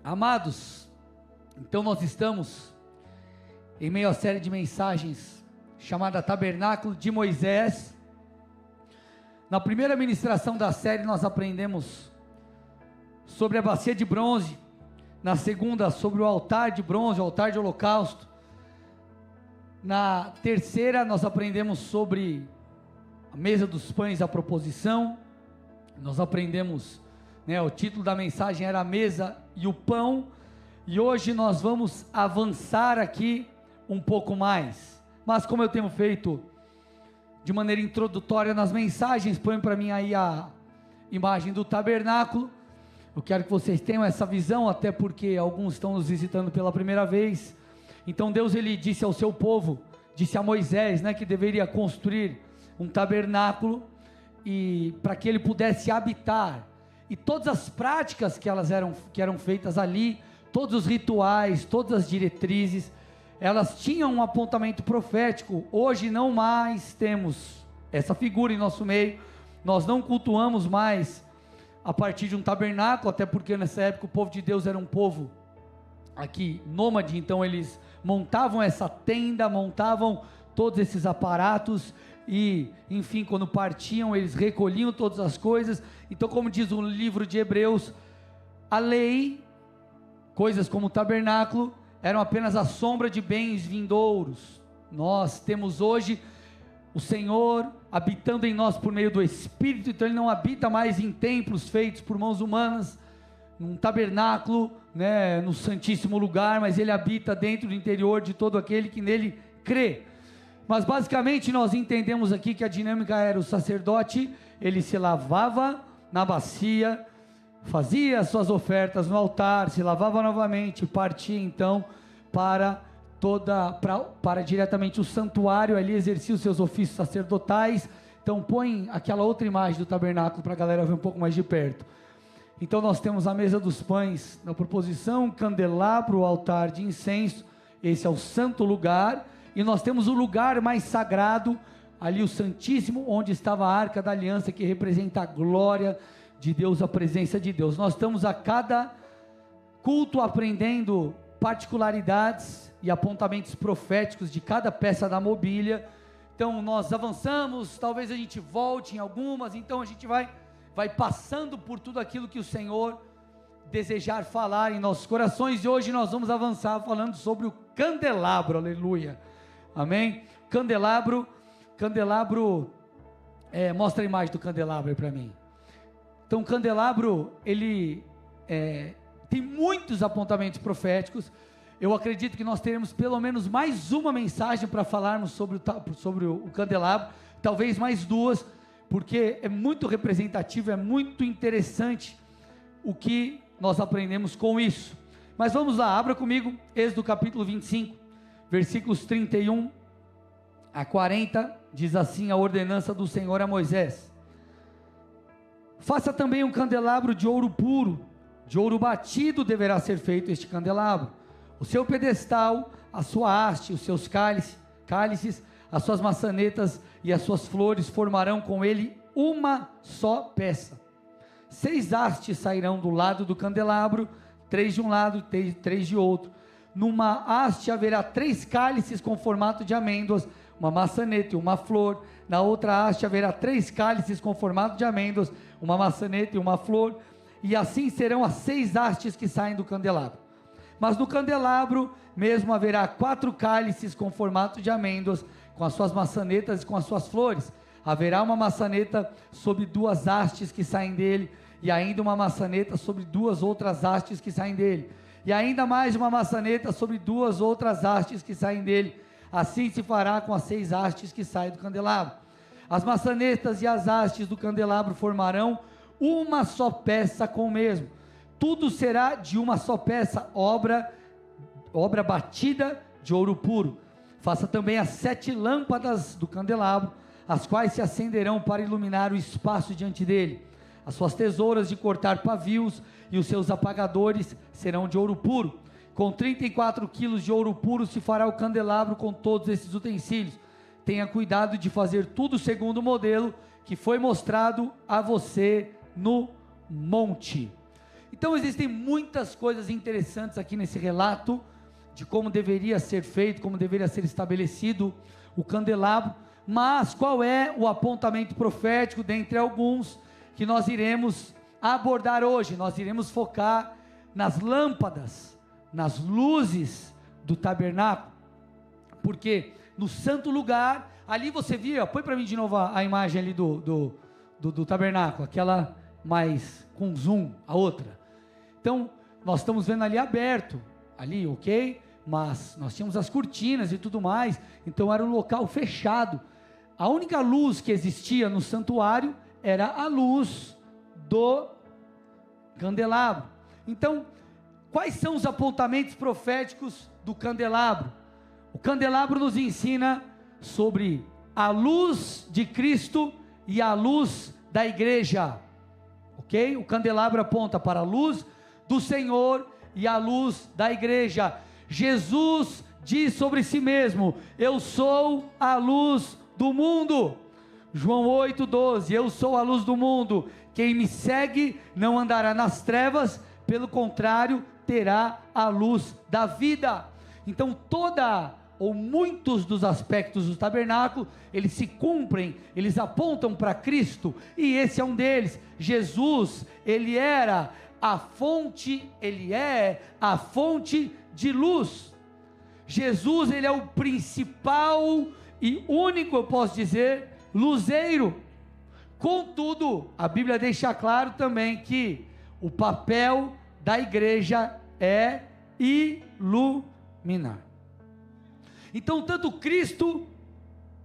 Amados, então nós estamos em meio à série de mensagens chamada Tabernáculo de Moisés. Na primeira ministração da série nós aprendemos sobre a bacia de bronze, na segunda sobre o altar de bronze, o altar de holocausto. Na terceira nós aprendemos sobre a mesa dos pães, a proposição. Nós aprendemos, o título da mensagem era a mesa e o pão, e hoje nós vamos avançar aqui um pouco mais, mas como eu tenho feito de maneira introdutória nas mensagens, põe para mim aí a imagem do tabernáculo. Eu quero que vocês tenham essa visão, até porque alguns estão nos visitando pela primeira vez. Então Deus, ele disse ao seu povo, disse a Moisés, que deveria construir um tabernáculo, e para que ele pudesse habitar, e todas as práticas que eram feitas ali, todos os rituais, todas as diretrizes, elas tinham um apontamento profético. Hoje não mais temos essa figura em nosso meio, nós não cultuamos mais a partir de um tabernáculo, até porque nessa época o povo de Deus era um povo aqui nômade, então eles montavam essa tenda, montavam todos esses aparatos, e enfim, quando partiam eles recolhiam todas as coisas. Então, como diz o livro de Hebreus, a lei, coisas como o tabernáculo, eram apenas a sombra de bens vindouros. Nós temos hoje o Senhor habitando em nós por meio do Espírito, então ele não habita mais em templos feitos por mãos humanas, num tabernáculo, no santíssimo lugar, mas ele habita dentro do interior de todo aquele que nele crê. Mas basicamente nós entendemos aqui que a dinâmica era: o sacerdote, ele se lavava na bacia, fazia as suas ofertas no altar, se lavava novamente, partia então para diretamente o santuário, ali exercia os seus ofícios sacerdotais. Então põe aquela outra imagem do tabernáculo para a galera ver um pouco mais de perto. Então nós temos a mesa dos pães na proposição, candelabro, o altar de incenso, esse é o santo lugar, e nós temos o lugar mais sagrado, ali o santíssimo, onde estava a arca da aliança, que representa a glória de Deus, a presença de Deus. Nós estamos a cada culto aprendendo particularidades e apontamentos proféticos de cada peça da mobília. Então nós avançamos, talvez a gente volte em algumas, então a gente vai passando por tudo aquilo que o Senhor desejar falar em nossos corações, e hoje nós vamos avançar falando sobre o candelabro, aleluia, amém? Candelabro, mostra a imagem do candelabro aí para mim. Então o candelabro, ele tem muitos apontamentos proféticos. Eu acredito que nós teremos pelo menos mais uma mensagem para falarmos sobre o candelabro, talvez mais duas, porque é muito representativo, é muito interessante o que nós aprendemos com isso. Mas vamos lá, abra comigo Êxodo capítulo 25, versículos 31 a 40, diz assim a ordenança do Senhor a Moisés: faça também um candelabro de ouro puro, de ouro batido deverá ser feito este candelabro. O seu pedestal, a sua haste, os seus cálices, as suas maçanetas e as suas flores formarão com ele uma só peça. 6 hastes sairão do lado do candelabro, 3 de um lado e 3 de outro. Numa haste haverá 3 cálices com formato de amêndoas, uma maçaneta e uma flor. Na outra haste haverá 3 cálices com formato de amêndoas, uma maçaneta e uma flor. E assim serão as 6 hastes que saem do candelabro. Mas no candelabro mesmo haverá 4 cálices com formato de amêndoas, com as suas maçanetas e com as suas flores. Haverá uma maçaneta sobre 2 hastes que saem dele, e ainda uma maçaneta sobre 2 outras hastes que saem dele, e ainda mais uma maçaneta sobre 2 outras hastes que saem dele. Assim se fará com as 6 hastes que saem do candelabro. As maçanetas e as hastes do candelabro formarão uma só peça com o mesmo. Tudo será de uma só peça, obra batida de ouro puro. Faça também as 7 lâmpadas do candelabro, as quais se acenderão para iluminar o espaço diante dele. As suas tesouras de cortar pavios e os seus apagadores serão de ouro puro. Com 34 quilos de ouro puro se fará o candelabro com todos esses utensílios. Tenha cuidado de fazer tudo segundo o modelo que foi mostrado a você no monte. Então existem muitas coisas interessantes aqui nesse relato, de como deveria ser feito, como deveria ser estabelecido o candelabro, mas qual é o apontamento profético dentre alguns que nós iremos abordar hoje? Nós iremos focar nas lâmpadas, nas luzes do tabernáculo, porque no santo lugar, ali você via, põe para mim de novo a imagem ali do tabernáculo, aquela mais com zoom, a outra. Então, nós estamos vendo ali aberto, ali, ok? Mas nós tínhamos as cortinas e tudo mais, então era um local fechado. A única luz que existia no santuário era a luz do candelabro. Então, quais são os apontamentos proféticos do candelabro? O candelabro nos ensina sobre a luz de Cristo e a luz da igreja, ok? O candelabro aponta para a luz do Senhor e a luz da igreja. Jesus diz sobre si mesmo: eu sou a luz do mundo. João 8,12, eu sou a luz do mundo, quem me segue não andará nas trevas, pelo contrário, terá a luz da vida. Então muitos dos aspectos do tabernáculo, eles se cumprem, eles apontam para Cristo, e esse é um deles. Jesus, ele é a fonte de luz. Jesus, ele é o principal e único, eu posso dizer, luzeiro. Contudo, a Bíblia deixa claro também que o papel da igreja é iluminar. Então, tanto Cristo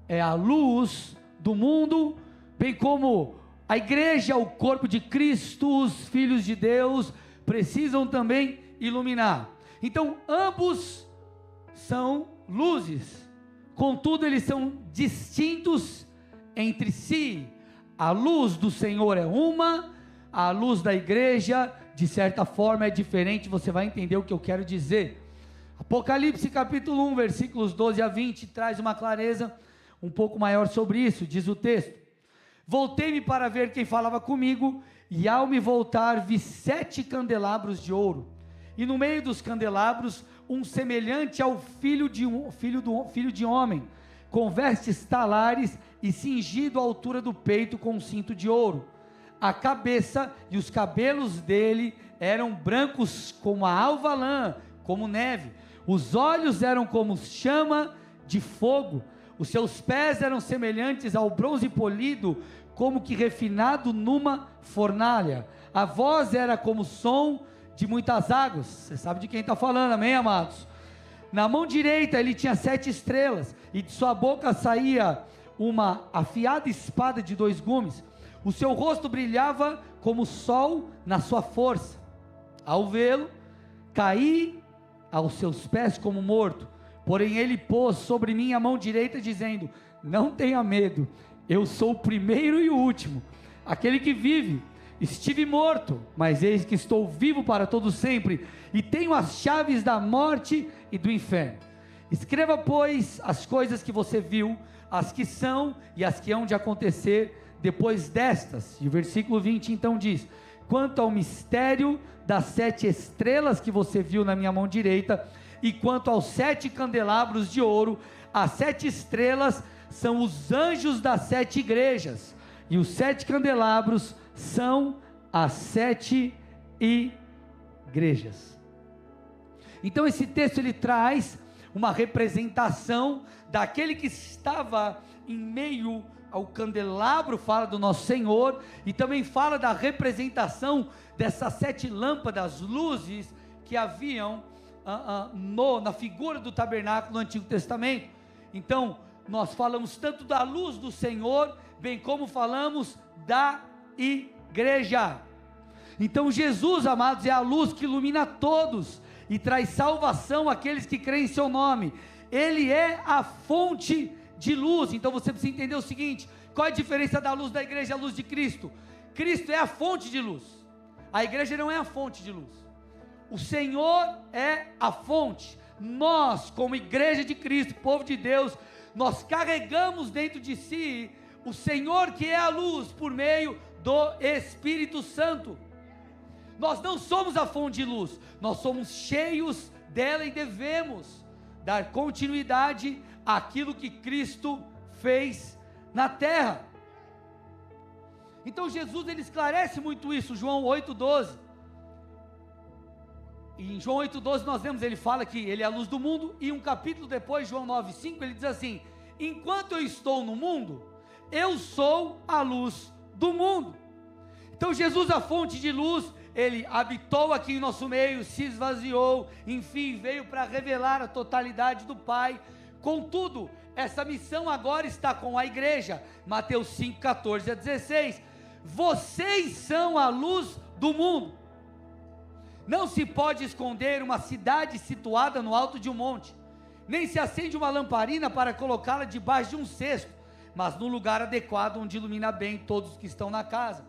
é a luz do mundo, bem como a igreja, o corpo de Cristo, os filhos de Deus, precisam também iluminar. Então, ambos são luzes, contudo, eles são distintos entre si. A luz do Senhor é uma, a luz da igreja, de certa forma, é diferente. Você vai entender o que eu quero dizer. Apocalipse capítulo 1, versículos 12 a 20, traz uma clareza um pouco maior sobre isso. Diz o texto: voltei-me para ver quem falava comigo, e ao me voltar vi 7 candelabros de ouro, e no meio dos candelabros um semelhante ao filho de homem, com vestes talares e cingido à altura do peito com um cinto de ouro. A cabeça e os cabelos dele eram brancos como a alva lã, como neve. Os olhos eram como chama de fogo. Os seus pés eram semelhantes ao bronze polido, como que refinado numa fornalha. A voz era como o som de muitas águas. Você sabe de quem está falando, amém, amados? Na mão direita ele tinha 7 estrelas, e de sua boca saía uma afiada espada de 2 gumes. O seu rosto brilhava como o sol na sua força. Ao vê-lo, caí aos seus pés como morto. Porém ele pôs sobre mim a mão direita, dizendo: não tenha medo, eu sou o primeiro e o último, aquele que vive. Estive morto, mas eis que estou vivo para todo sempre, e tenho as chaves da morte e do inferno. Escreva, pois, as coisas que você viu, as que são e as que hão de acontecer depois destas. E o versículo 20 então diz: quanto ao mistério das 7 estrelas que você viu na minha mão direita, e quanto aos 7 candelabros de ouro, as 7 estrelas são os anjos das 7 igrejas, e os 7 candelabros são as 7 igrejas. Então esse texto ele traz uma representação daquele que estava em meio ao candelabro, fala do nosso Senhor, e também fala da representação dessas 7 lâmpadas, luzes que haviam na figura do tabernáculo no Antigo Testamento. Então nós falamos tanto da luz do Senhor, bem como falamos da igreja. Então Jesus, amados, é a luz que ilumina todos e traz salvação àqueles que creem em seu nome. Ele é a fonte de luz. Então você precisa entender o seguinte: qual é a diferença da luz da igreja e a luz de Cristo? Cristo é a fonte de luz, a igreja não é a fonte de luz. O Senhor é a fonte. Nós, como igreja de Cristo, povo de Deus, nós carregamos dentro de si o Senhor, que é a luz, por meio do Espírito Santo. Nós não somos a fonte de luz, nós somos cheios dela e devemos dar continuidade àquilo que Cristo fez na terra. Então Jesus, ele esclarece muito isso, João 8,12. E em João 8,12 nós vemos, ele fala que ele é a luz do mundo, e um capítulo depois, João 9,5, ele diz assim: enquanto eu estou no mundo, eu sou a luz do mundo. Então Jesus, a fonte de luz, ele habitou aqui em nosso meio, se esvaziou, enfim, veio para revelar a totalidade do Pai. Contudo, essa missão agora está com a igreja, Mateus 5, 14 a 16, vocês são a luz do mundo. Não se pode esconder uma cidade situada no alto de um monte, nem se acende uma lamparina para colocá-la debaixo de um cesto, mas no lugar adequado, onde ilumina bem todos os que estão na casa.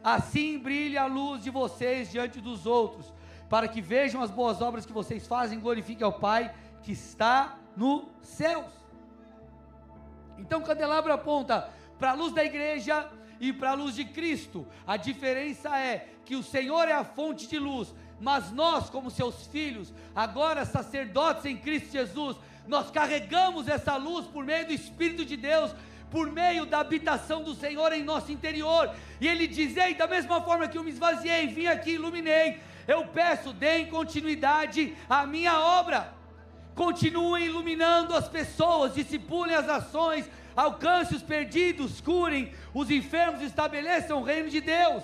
Assim brilhe a luz de vocês diante dos outros, para que vejam as boas obras que vocês fazem e glorifiquem ao Pai que está nos céus. Então o candelabro aponta para a luz da igreja e para a luz de Cristo. A diferença é que o Senhor é a fonte de luz, mas nós, como seus filhos, agora sacerdotes em Cristo Jesus, nós carregamos essa luz por meio do Espírito de Deus, por meio da habitação do Senhor em nosso interior. E ele diz: ei, da mesma forma que eu me esvaziei, vim aqui, iluminei, eu peço, deem continuidade à minha obra, continuem iluminando as pessoas, discipulem as ações, alcancem os perdidos, curem os enfermos, estabeleçam o reino de Deus.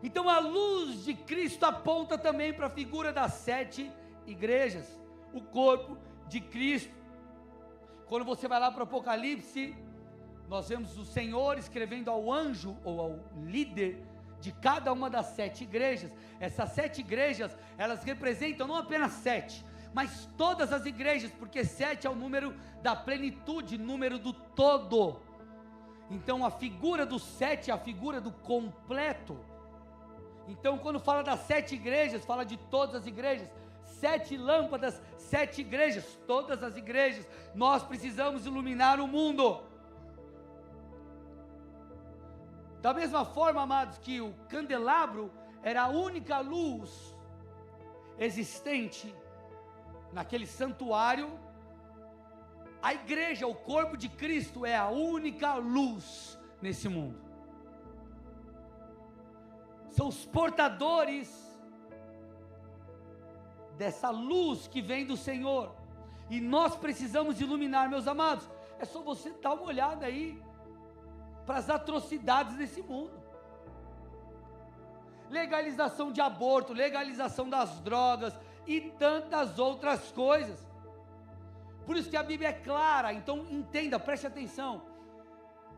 Então a luz de Cristo aponta também para a figura das 7 igrejas, o corpo de Cristo. Quando você vai lá para o Apocalipse, nós vemos o Senhor escrevendo ao anjo ou ao líder de cada uma das 7 igrejas. Essas 7 igrejas, elas representam não apenas 7, mas todas as igrejas, porque 7 é o número da plenitude, número do todo. Então a figura do 7 é a figura do completo. Então quando fala das 7 igrejas, fala de todas as igrejas, 7 lâmpadas, 7 igrejas, todas as igrejas. Nós precisamos iluminar o mundo. Da mesma forma, amados, que o candelabro era a única luz existente naquele santuário, a igreja, o corpo de Cristo, é a única luz nesse mundo. São os portadores dessa luz que vem do Senhor, e nós precisamos iluminar, meus amados. É só você dar uma olhada aí para as atrocidades desse mundo, legalização de aborto, legalização das drogas e tantas outras coisas. Por isso que a Bíblia é clara. Então entenda, preste atenção.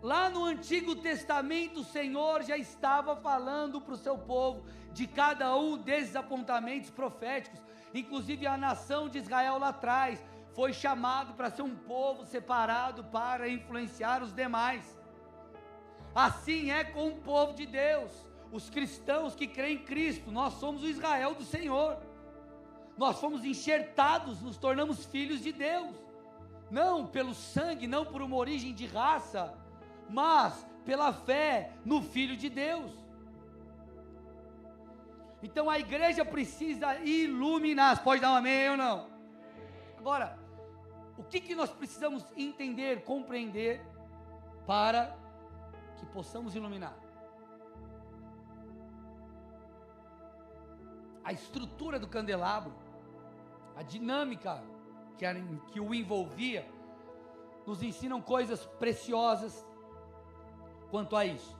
Lá no Antigo Testamento, o Senhor já estava falando para o seu povo de cada um desses apontamentos proféticos. Inclusive a nação de Israel lá atrás foi chamado para ser um povo separado para influenciar os demais. Assim é com o povo de Deus, os cristãos que creem em Cristo. Nós somos o Israel do Senhor. Nós fomos enxertados, nos tornamos filhos de Deus, não pelo sangue, não por uma origem de raça, mas pela fé no Filho de Deus. Então a igreja precisa iluminar. Pode dar um amém ou não? Agora, o que nós precisamos entender, compreender, para que possamos iluminar? A estrutura do candelabro, a dinâmica que o envolvia, nos ensinam coisas preciosas quanto a isso.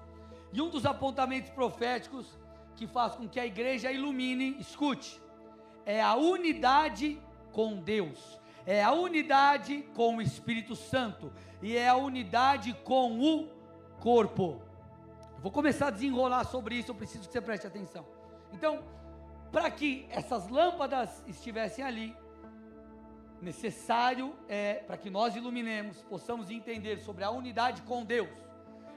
E um dos apontamentos proféticos que faz com que a igreja ilumine, escute, é a unidade com Deus, é a unidade com o Espírito Santo, e é a unidade com o corpo. Eu vou começar a desenrolar sobre isso, eu preciso que você preste atenção. Então, para que essas lâmpadas estivessem ali, necessário para que nós iluminemos, possamos entender sobre a unidade com Deus,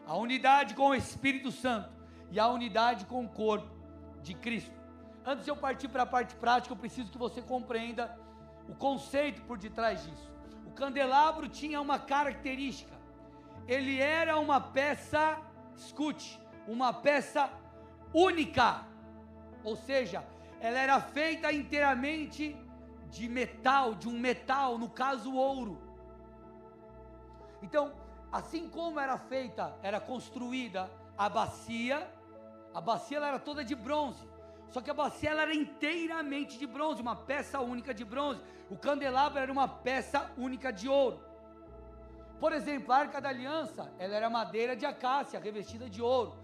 a unidade com o Espírito Santo e a unidade com o corpo de Cristo. Antes de eu partir para a parte prática, eu preciso que você compreenda o conceito por detrás disso. O candelabro tinha uma característica: ele era uma peça, escute, uma peça única, ou seja, ela era feita inteiramente de metal, no caso ouro. Então, assim como era construída a bacia ela era toda de bronze, só que a bacia ela era inteiramente de bronze, uma peça única de bronze. O candelabro era uma peça única de ouro. Por exemplo, a Arca da Aliança, ela era madeira de acácia, revestida de ouro.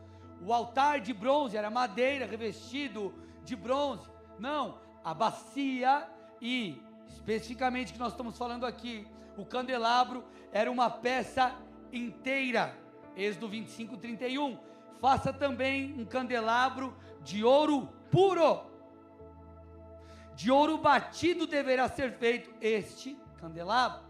O altar de bronze era madeira, revestido de bronze. Não, a bacia e, especificamente que nós estamos falando aqui, o candelabro era uma peça inteira. Êxodo 25, 31. Faça também um candelabro de ouro puro. De ouro batido deverá ser feito este candelabro.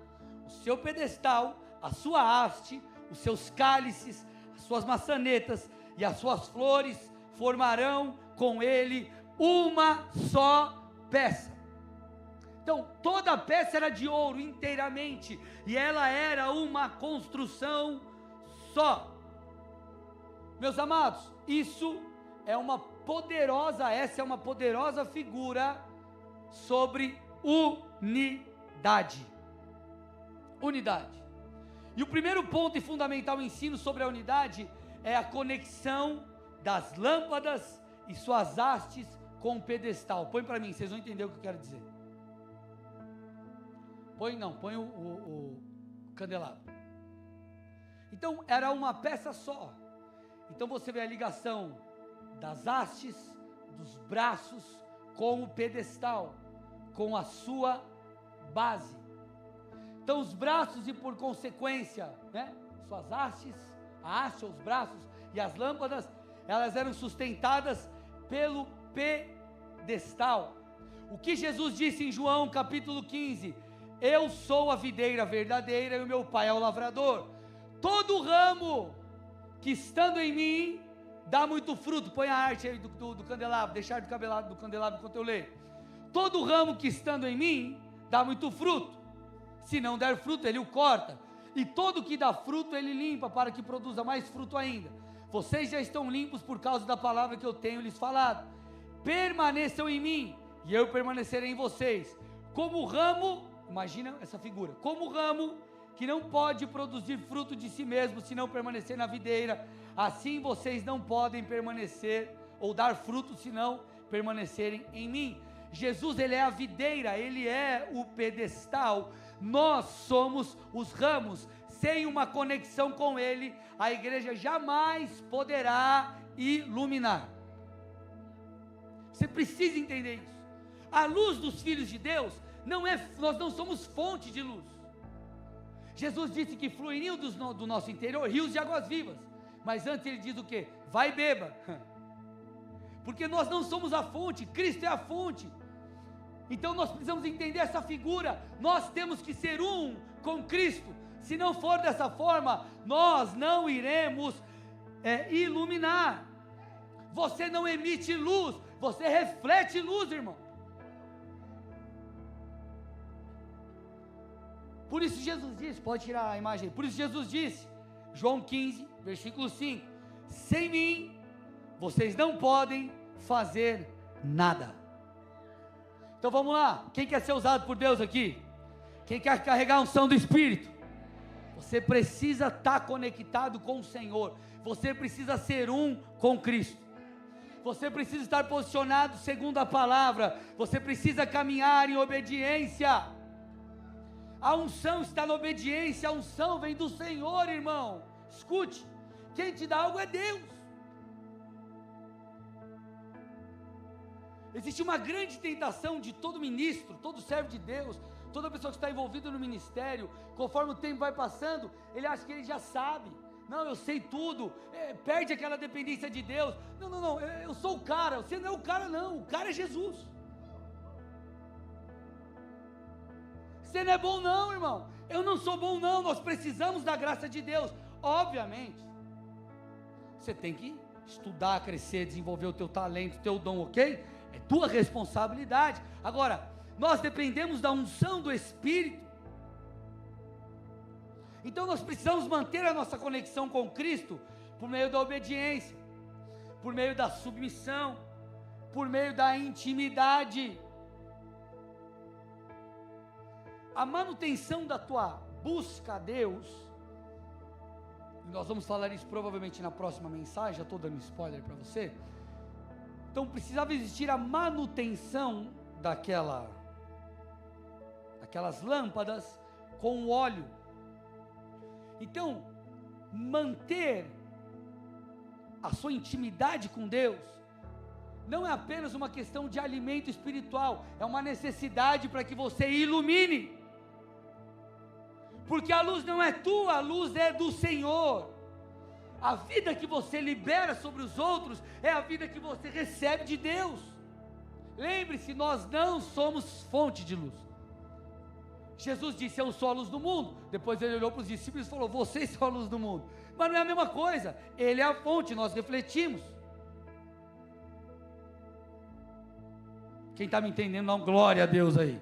O seu pedestal, a sua haste, os seus cálices, as suas maçanetas e as suas flores formarão com ele uma só peça. Então, toda a peça era de ouro inteiramente, e ela era uma construção só. Meus amados, essa é uma poderosa figura sobre unidade. Unidade. E o primeiro ponto e fundamental ensino sobre a unidade é a conexão das lâmpadas e suas hastes com o pedestal. Põe para mim, vocês vão entender o que eu quero dizer. Põe o candelabro. Então, era uma peça só. Então, você vê a ligação das hastes, dos braços, com o pedestal, com a sua base. Então, os braços e, por consequência, suas hastes, a haste, os braços e as lâmpadas, elas eram sustentadas pelo pedestal. O que Jesus disse em João capítulo 15: eu sou a videira verdadeira e o meu pai é o lavrador. Todo ramo que estando em mim dá muito fruto. Põe a arte aí do candelabro, deixar do candelabro enquanto eu leio. Todo ramo que estando em mim dá muito fruto. Se não der fruto, ele o corta. E todo que dá fruto, ele limpa, para que produza mais fruto ainda. Vocês já estão limpos por causa da palavra que eu tenho lhes falado. Permaneçam em mim, e eu permanecerei em vocês. Como o ramo, imagina essa figura, como o ramo que não pode produzir fruto de si mesmo, se não permanecer na videira, assim vocês não podem permanecer, ou dar fruto, se não permanecerem em mim. Jesus, ele é a videira, ele é o pedestal, nós somos os ramos. Sem uma conexão com ele, a igreja jamais poderá iluminar. Você precisa entender isso. A luz dos filhos de Deus, nós não somos fonte de luz. Jesus disse que fluiriam do nosso interior rios de águas vivas, mas antes ele diz o quê? Vai e beba, porque nós não somos a fonte, Cristo é a fonte. Então nós precisamos entender essa figura, nós temos que ser um com Cristo. Se não for dessa forma, nós não iremos iluminar. Você não emite luz, você reflete luz, irmão. Por isso Jesus disse, pode tirar a imagem aí, por isso Jesus disse, João 15, versículo 5, sem mim, vocês não podem fazer nada. Então vamos lá, quem quer ser usado por Deus aqui? Quem quer carregar a unção do Espírito? Você precisa estar conectado com o Senhor, você precisa ser um com Cristo, você precisa estar posicionado segundo a palavra, você precisa caminhar em obediência. A unção está na obediência, a unção vem do Senhor, irmão. Escute, quem te dá algo é Deus. Existe uma grande tentação de todo ministro, todo servo de Deus, toda pessoa que está envolvida no ministério, conforme o tempo vai passando, ele acha que ele já sabe. Não, eu sei tudo, perde aquela dependência de Deus. Não, eu sou o cara. Você não é o cara, não, o cara é Jesus. Você não é bom não, irmão, eu não sou bom não, nós precisamos da graça de Deus. Obviamente, você tem que estudar, crescer, desenvolver o teu talento, o teu dom, ok? É tua responsabilidade. Agora, nós dependemos da unção do Espírito. Então nós precisamos manter a nossa conexão com Cristo por meio da obediência. por meio da submissão, por meio da intimidade. A manutenção da tua busca a Deus, e nós vamos falar isso provavelmente na próxima mensagem, já estou dando spoiler para você. Então precisava existir a manutenção daquelas lâmpadas com o óleo. Então, manter a sua intimidade com Deus não é apenas uma questão de alimento espiritual, é uma necessidade para que você ilumine. Porque a luz não é tua, a luz é do Senhor. A vida que você libera sobre os outros é a vida que você recebe de Deus. Lembre-se, nós não somos fonte de luz. Jesus disse: eu sou a luz do mundo. Depois ele olhou para os discípulos e falou: vocês são a luz do mundo. Mas não é a mesma coisa. Ele é a fonte, nós refletimos. Quem está me entendendo, dá um glória a Deus aí.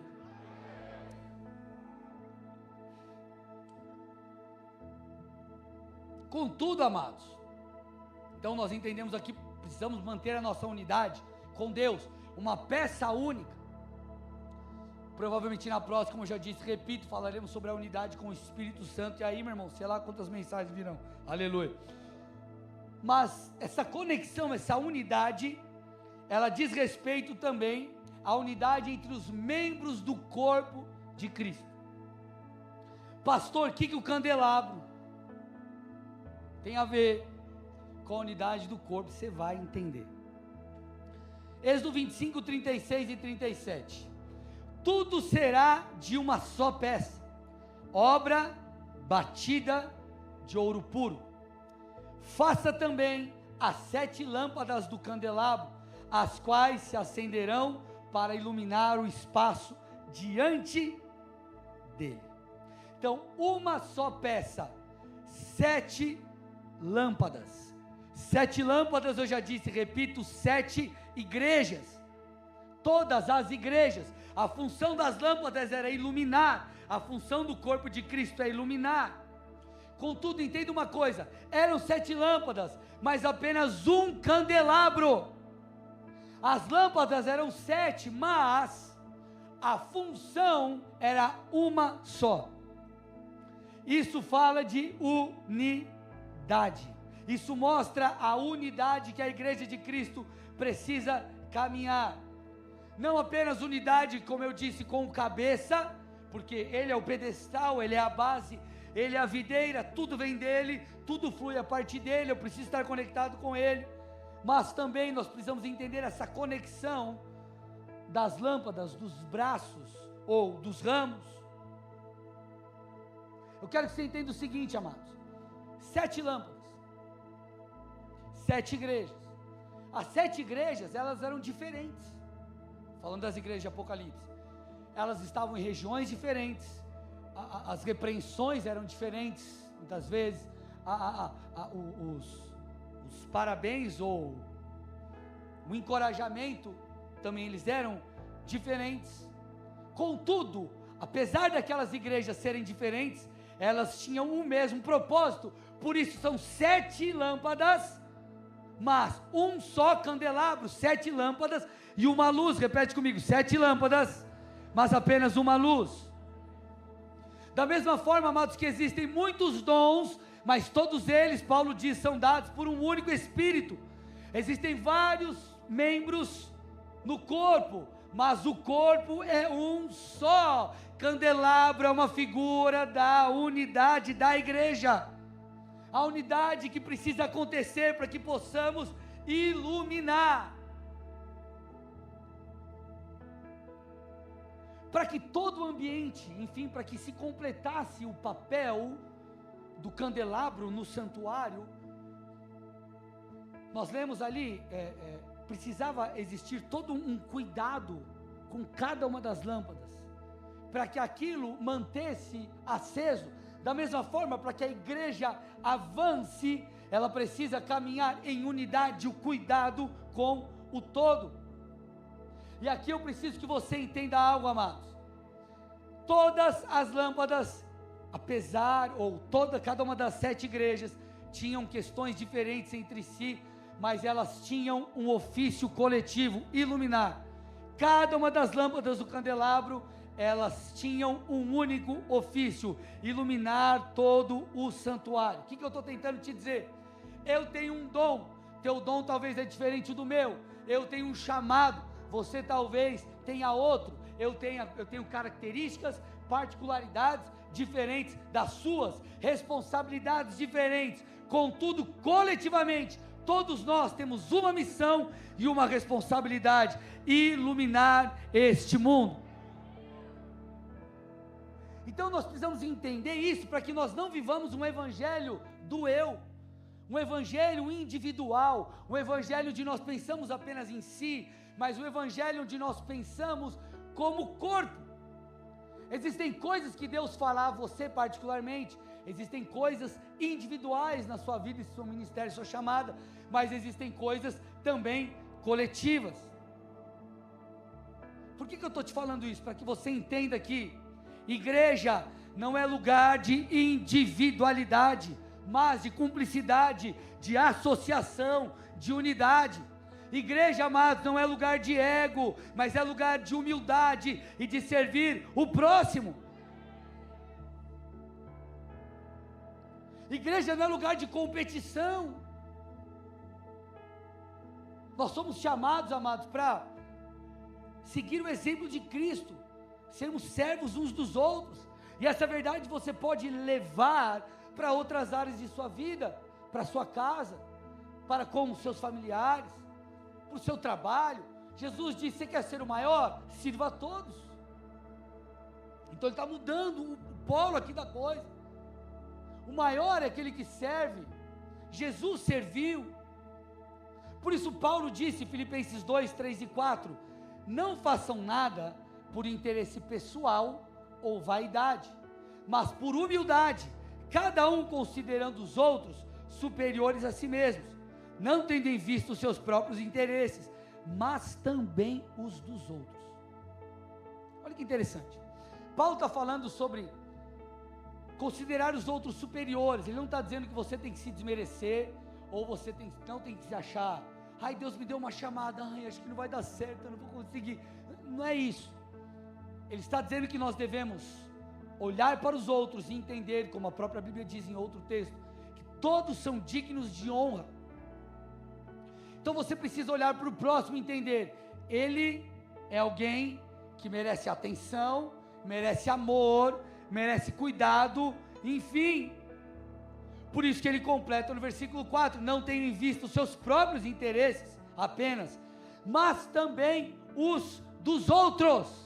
Contudo, amados, então nós entendemos aqui, precisamos manter a nossa unidade com Deus, uma peça única. Provavelmente na próxima, como eu já disse, repito, falaremos sobre a unidade com o Espírito Santo. E aí, meu irmão, sei lá quantas mensagens virão, aleluia. Mas essa conexão, essa unidade, ela diz respeito também à unidade entre os membros do corpo de Cristo. Pastor, o que o candelabro tem a ver com a unidade do corpo? Você vai entender. Êxodo 25, 36 e 37. Tudo será de uma só peça, obra batida de ouro puro. Faça também as 7 lâmpadas do candelabro, as quais se acenderão para iluminar o espaço diante dele. Então, uma só peça, 7 lâmpadas. 7 lâmpadas, eu já disse, repito, 7 igrejas. Todas as igrejas. A função das lâmpadas era iluminar. A função do corpo de Cristo é iluminar. Contudo, entenda uma coisa: eram 7 lâmpadas, mas apenas um candelabro. As lâmpadas eram 7, mas a função era uma só. Isso fala de unidade. Isso mostra a unidade que a igreja de Cristo precisa caminhar. Não apenas unidade, como eu disse, com o cabeça, porque ele é o pedestal, ele é a base, ele é a videira, tudo vem dele, tudo flui a partir dele, eu preciso estar conectado com ele. Mas também nós precisamos entender essa conexão das lâmpadas, dos braços ou dos ramos. Eu quero que você entenda o seguinte, amados: 7 lâmpadas, 7 igrejas. As 7 igrejas, elas eram diferentes. Falando das igrejas de Apocalipse, elas estavam em regiões diferentes, as repreensões eram diferentes, muitas vezes, os parabéns ou o encorajamento, também eles eram diferentes. Contudo, apesar daquelas igrejas serem diferentes, elas tinham o mesmo propósito. Por isso são 7 lâmpadas, mas um só candelabro, 7 lâmpadas e uma luz. Repete comigo: 7 lâmpadas, mas apenas uma luz. Da mesma forma, amados, que existem muitos dons, mas todos eles, Paulo diz, são dados por um único Espírito. Existem vários membros no corpo, mas o corpo é um só. Candelabro é uma figura da unidade da igreja. A unidade que precisa acontecer para que possamos iluminar. Para que todo o ambiente, enfim, para que se completasse o papel do candelabro no santuário, nós lemos ali, precisava existir todo um cuidado com cada uma das lâmpadas, para que aquilo mantesse aceso. Da mesma forma, para que a igreja avance, ela precisa caminhar em unidade, o cuidado com o todo. E aqui eu preciso que você entenda algo, amados. Todas as lâmpadas, cada uma das 7 igrejas, tinham questões diferentes entre si, mas elas tinham um ofício coletivo: iluminar. Cada uma das lâmpadas do candelabro, elas tinham um único ofício: iluminar todo o santuário. O que eu estou tentando te dizer? Eu tenho um dom, teu dom talvez é diferente do meu. Eu tenho um chamado, você talvez tenha outro. Eu tenho características, particularidades diferentes das suas, responsabilidades diferentes. Contudo, coletivamente, todos nós temos uma missão e uma responsabilidade: iluminar este mundo. Então nós precisamos entender isso, para que nós não vivamos um evangelho do eu, um evangelho individual, um evangelho onde nós pensamos apenas em si, mas um evangelho onde nós pensamos como corpo. Existem coisas que Deus fala a você particularmente, existem coisas individuais na sua vida, seu ministério, sua chamada, mas existem coisas também coletivas. Por que eu estou te falando isso? Para que você entenda que igreja não é lugar de individualidade, mas de cumplicidade, de associação, de unidade. Igreja, amados, não é lugar de ego, mas é lugar de humildade e de servir o próximo. Igreja não é lugar de competição. Nós somos chamados, amados, para seguir o exemplo de Cristo, sermos servos uns dos outros, e essa verdade você pode levar para outras áreas de sua vida, para sua casa, para com os seus familiares, para o seu trabalho. Jesus disse: você quer ser o maior? Sirva a todos. Então ele está mudando o polo aqui da coisa. O maior é aquele que serve. Jesus serviu. Por isso Paulo disse, Filipenses 2, 3 e 4, não façam nada por interesse pessoal ou vaidade, mas por humildade, cada um considerando os outros superiores a si mesmos, não tendo em vista os seus próprios interesses, mas também os dos outros. Olha que interessante, Paulo está falando sobre considerar os outros superiores. Ele não está dizendo que você tem que se desmerecer, ou você não tem que se achar, ai, Deus me deu uma chamada, ai, acho que não vai dar certo, eu não vou conseguir. Não é isso. Ele está dizendo que nós devemos olhar para os outros e entender, como a própria Bíblia diz em outro texto, que todos são dignos de honra. Então você precisa olhar para o próximo e entender, ele é alguém que merece atenção, merece amor, merece cuidado, enfim. Por isso que ele completa no versículo 4, não tenham em vista os seus próprios interesses apenas, mas também os dos outros.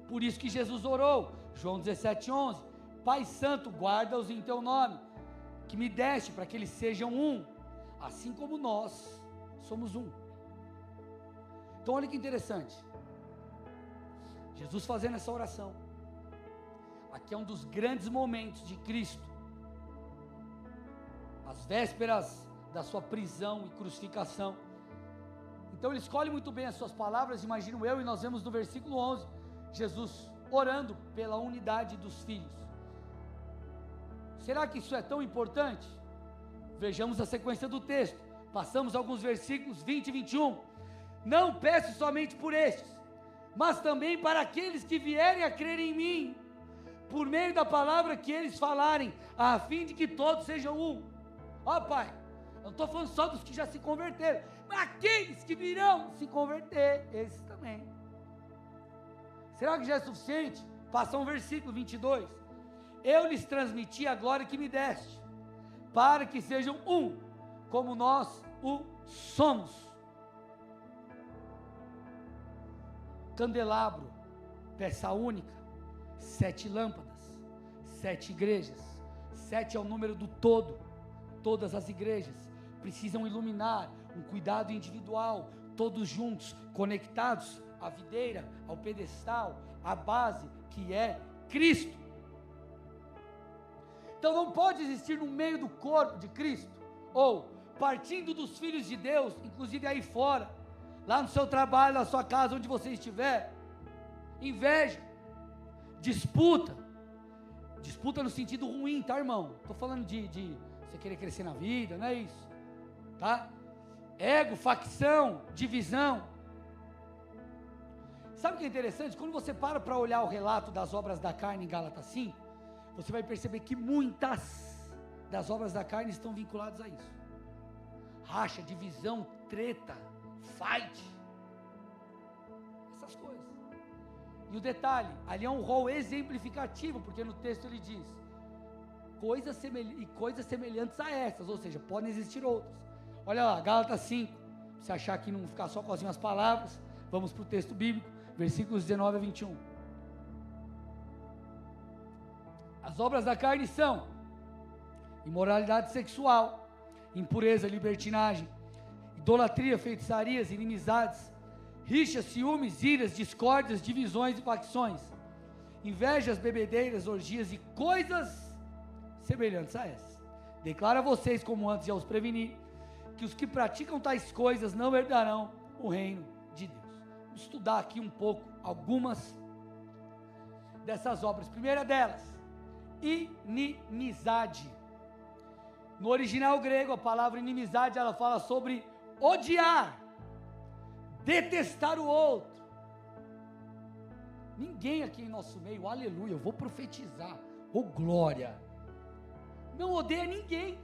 Por isso que Jesus orou, João 17:11, Pai Santo, guarda-os em teu nome, que me deste, para que eles sejam um, assim como nós somos um. Então olha que interessante, Jesus fazendo essa oração, aqui é um dos grandes momentos de Cristo, as vésperas da sua prisão e crucificação. Então ele escolhe muito bem as suas palavras, imagino eu, e nós vemos no versículo 11, Jesus orando pela unidade dos filhos. Será que isso é tão importante? Vejamos a sequência do texto, passamos alguns versículos 20 e 21, não peço somente por estes, mas também para aqueles que vierem a crer em mim, por meio da palavra que eles falarem, a fim de que todos sejam um. Ó Pai, eu não estou falando só dos que já se converteram, mas aqueles que virão se converter, esses também. Será que já é suficiente? Passa um versículo 22, eu lhes transmiti a glória que me deste, para que sejam um, como nós o somos. Candelabro, peça única, 7 lâmpadas, 7 igrejas, 7 é o número do todo. Todas as igrejas precisam iluminar, um cuidado individual, todos juntos, conectados à videira, ao pedestal, à base que é Cristo. Então não pode existir no meio do corpo de Cristo, ou partindo dos filhos de Deus, inclusive aí fora, lá no seu trabalho, na sua casa, onde você estiver, inveja, disputa, Disputa no sentido ruim, tá, irmão? Estou falando de você querer crescer na vida, não é isso, tá? Ego, facção, divisão. Sabe o que é interessante? Quando você para olhar o relato das obras da carne em Gálatas 5, você vai perceber que muitas das obras da carne estão vinculadas a isso. Racha, divisão, treta, fight, essas coisas. E o detalhe, ali é um rol exemplificativo, porque no texto ele diz, coisas semelhantes a essas, ou seja, podem existir outras. Olha lá, Gálatas 5, se achar que não ficar só com as minhas palavras, vamos para o texto bíblico, versículos 19 a 21. As obras da carne são imoralidade sexual, impureza, libertinagem, idolatria, feitiçarias, inimizades, rixas, ciúmes, iras, discórdias, divisões e facções, invejas, bebedeiras, orgias e coisas semelhantes a essas. Declaro a vocês, como antes já os preveni, que os que praticam tais coisas não herdarão o reino de Deus. Vamos estudar aqui um pouco algumas dessas obras. Primeira delas, inimizade. No original grego, a palavra inimizade, ela fala sobre odiar, detestar o outro. Ninguém aqui em nosso meio, aleluia, eu vou profetizar, glória, não odeia ninguém,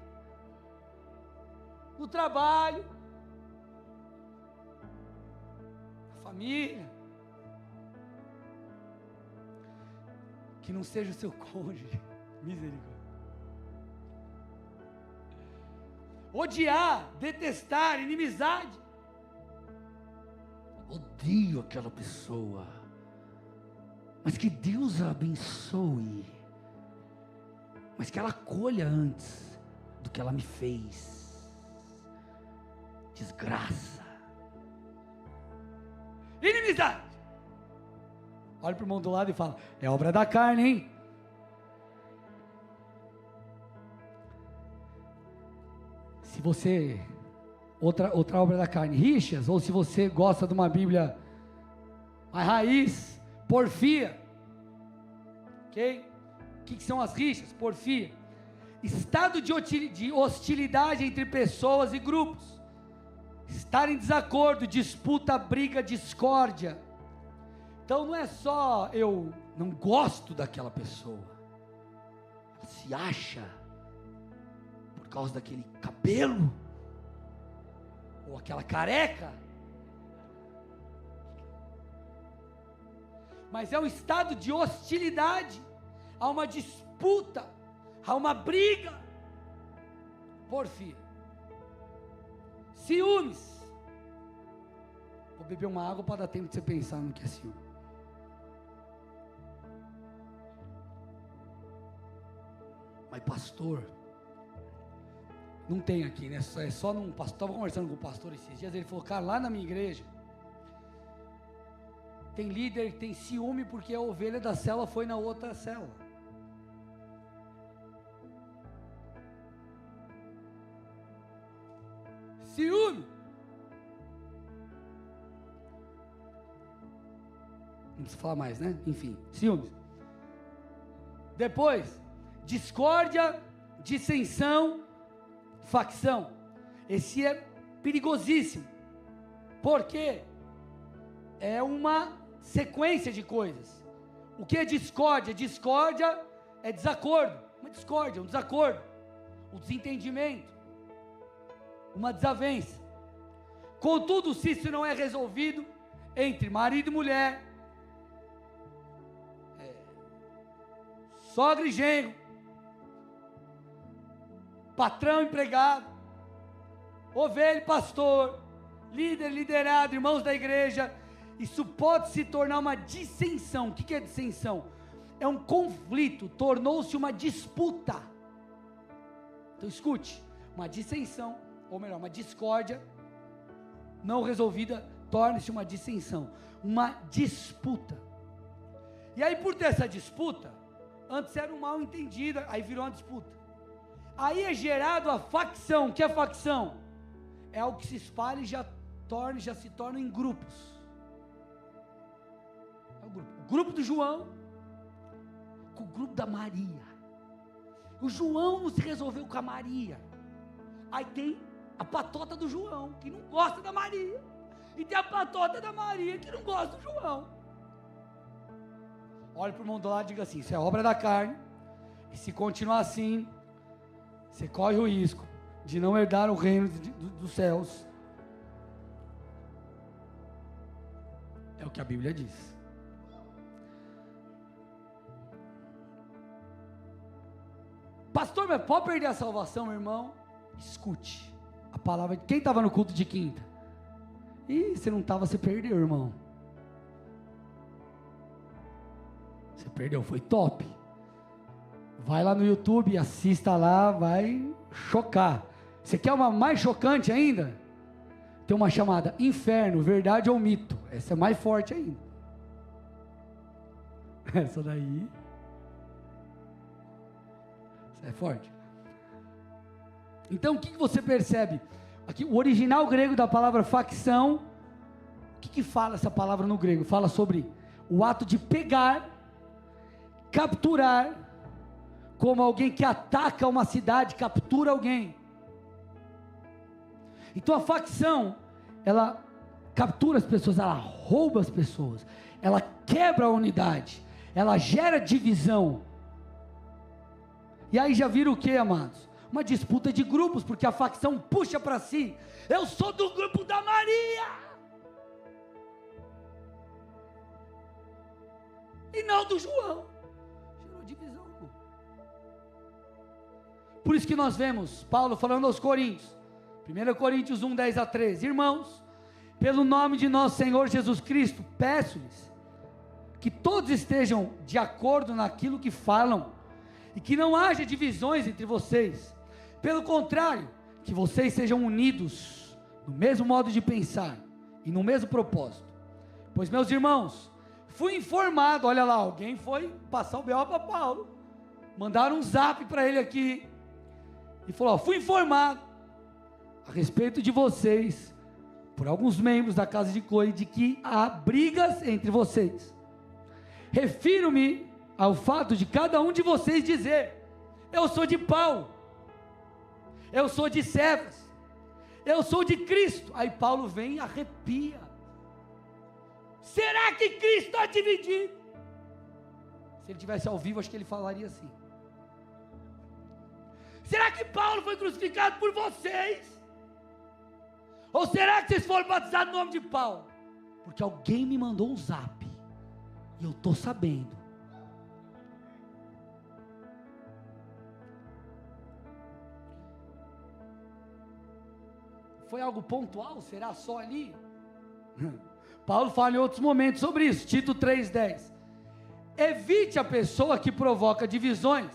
no trabalho, na família, que não seja o seu cônjuge, misericórdia. Odiar, detestar, inimizade. Odio aquela pessoa, mas que Deus a abençoe, mas que ela colha antes do que ela me fez. Desgraça. Inimizade. Olha para o irmão do lado e fala, é obra da carne, hein? Se você, outra obra da carne, rixas, ou se você gosta de uma Bíblia mais raiz, porfia, ok? O que são as rixas? Porfia, estado de hostilidade entre pessoas e grupos, estar em desacordo, disputa, briga, discórdia. Então não é só eu não gosto daquela pessoa, ela se acha por causa daquele cabelo, ou aquela careca, mas é um estado de hostilidade, há uma disputa, há uma briga, porfia, ciúmes. Vou beber uma água para dar tempo de você pensar no que é ciúme. Mas pastor, não tem aqui, né? É só num pastor. Estava conversando com o pastor esses dias. Ele falou, cara, lá na minha igreja tem líder que tem ciúme porque a ovelha da célula foi na outra célula. Ciúme. Não precisa falar mais, né? Enfim, ciúmes. Depois, discórdia, dissensão, facção. Esse é perigosíssimo, porque é uma sequência de coisas. O que é discórdia? Discórdia é desacordo, uma discórdia, um desacordo, um desentendimento, uma desavença. Contudo, se isso não é resolvido entre marido e mulher, sogra e genro, patrão e empregado, ovelha e pastor, líder, liderado, irmãos da igreja, isso pode se tornar uma dissensão. O que é dissensão? É um conflito, tornou-se uma disputa. Então escute, uma dissensão, ou melhor, uma discórdia não resolvida, torna-se uma dissensão, uma disputa. E aí, por ter essa disputa, antes era um mal entendido, aí virou uma disputa. Aí é gerado a facção. O que é facção? É algo que se espalha e já se torna em grupos. É o grupo do João com o grupo da Maria. O João não se resolveu com a Maria. Aí tem a patota do João, que não gosta da Maria. E tem a patota da Maria, que não gosta do João. Olha para o irmão do lado e diga assim: isso é obra da carne. E se continuar assim, você corre o risco de não herdar o reino dos céus. É o que a Bíblia diz. Pastor, mas pode perder a salvação, meu irmão? Escute a palavra de quem estava no culto de quinta. Ih, você não estava, você perdeu, irmão. Você perdeu, foi top. Vai lá no YouTube, assista lá, vai chocar. Você quer uma mais chocante ainda? Tem uma chamada Inferno, Verdade ou Mito. Essa é mais forte ainda. Essa daí. Essa é forte. Então o que você percebe? Aqui, o original grego da palavra facção, o que fala essa palavra no grego? Fala sobre o ato de pegar, capturar, como alguém que ataca uma cidade, captura alguém. Então a facção, ela captura as pessoas, ela rouba as pessoas, ela quebra a unidade, ela gera divisão. E aí já vira o que, amados? Uma disputa de grupos, porque a facção puxa para si: eu sou do grupo da Maria, e não do João. Gerou divisão. Por isso que nós vemos Paulo falando aos Coríntios, 1 Coríntios 1, 10 a 13: irmãos, pelo nome de nosso Senhor Jesus Cristo, peço-lhes que todos estejam de acordo naquilo que falam, e que não haja divisões entre vocês. Pelo contrário, que vocês sejam unidos no mesmo modo de pensar e no mesmo propósito. Pois, meus irmãos, fui informado, olha lá, alguém foi passar o B.O. para Paulo, mandaram um zap para ele aqui, e falou: fui informado a respeito de vocês, por alguns membros da casa de Cloe, de que há brigas entre vocês. Refiro-me ao fato de cada um de vocês dizer: eu sou de Paulo, eu sou de Cefas, eu sou de Cristo. Aí Paulo vem e arrepia. Será que Cristo está dividido? Se ele tivesse ao vivo, acho que ele falaria assim: será que Paulo foi crucificado por vocês? Ou será que vocês foram batizados no nome de Paulo? Porque alguém me mandou um zap, e eu estou sabendo. Foi algo pontual? Será só ali? Paulo fala em outros momentos sobre isso. Tito 3,10: evite a pessoa que provoca divisões,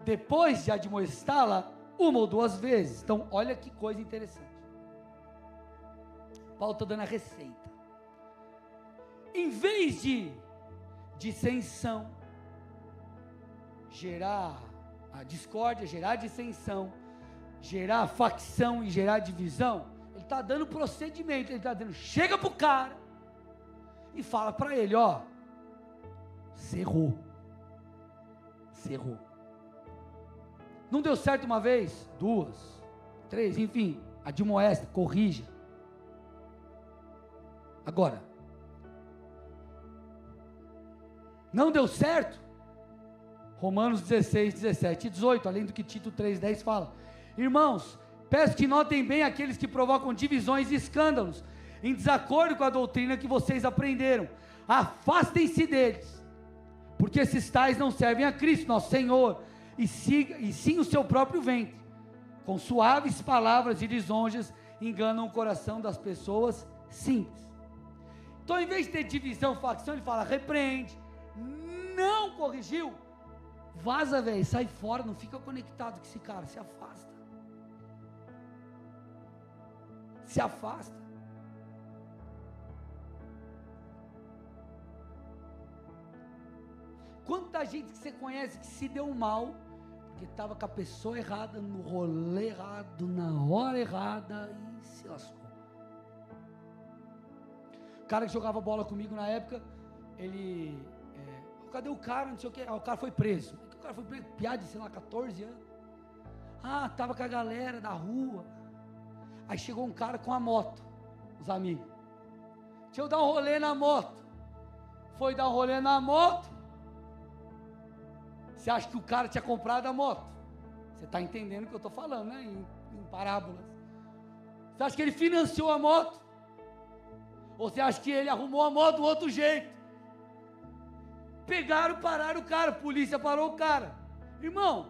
depois de admoestá-la uma ou duas vezes. Então olha que coisa interessante, Paulo está dando a receita. Em vez de dissensão, gerar a discórdia, gerar dissensão, gerar facção e gerar divisão, ele está dando procedimento. Ele está dizendo: chega para o cara e fala para ele: ó, você errou, não deu certo uma vez, duas, três, enfim, admoesta, corrija. Agora, não deu certo, Romanos 16, 17 e 18, além do que Tito 3,10 fala: irmãos, peço que notem bem aqueles que provocam divisões e escândalos, em desacordo com a doutrina que vocês aprenderam. Afastem-se deles, porque esses tais não servem a Cristo, nosso Senhor, e sim o seu próprio ventre. Com suaves palavras e lisonjas, enganam o coração das pessoas simples. Então, em vez de ter divisão, facção, ele fala: repreende. Não corrigiu, vaza, velho, sai fora, não fica conectado com esse cara, se afasta. Se afasta. Quanta gente que você conhece que se deu mal porque estava com a pessoa errada, no rolê errado, na hora errada, e se lascou. O cara que jogava bola comigo na época, ele, cadê o cara, não sei o que, o cara foi preso. cara foi preso, piada de, sei lá, 14 anos. Ah, tava com a galera da rua. Aí chegou um cara com a moto, os amigos. Deixa eu dar um rolê na moto. Foi dar um rolê na moto. Você acha que o cara tinha comprado a moto? Você está entendendo o que eu estou falando, né? Em parábolas. Você acha que ele financiou a moto? Ou você acha que ele arrumou a moto do outro jeito? Pegaram, pararam o cara, a polícia parou o cara. Irmão,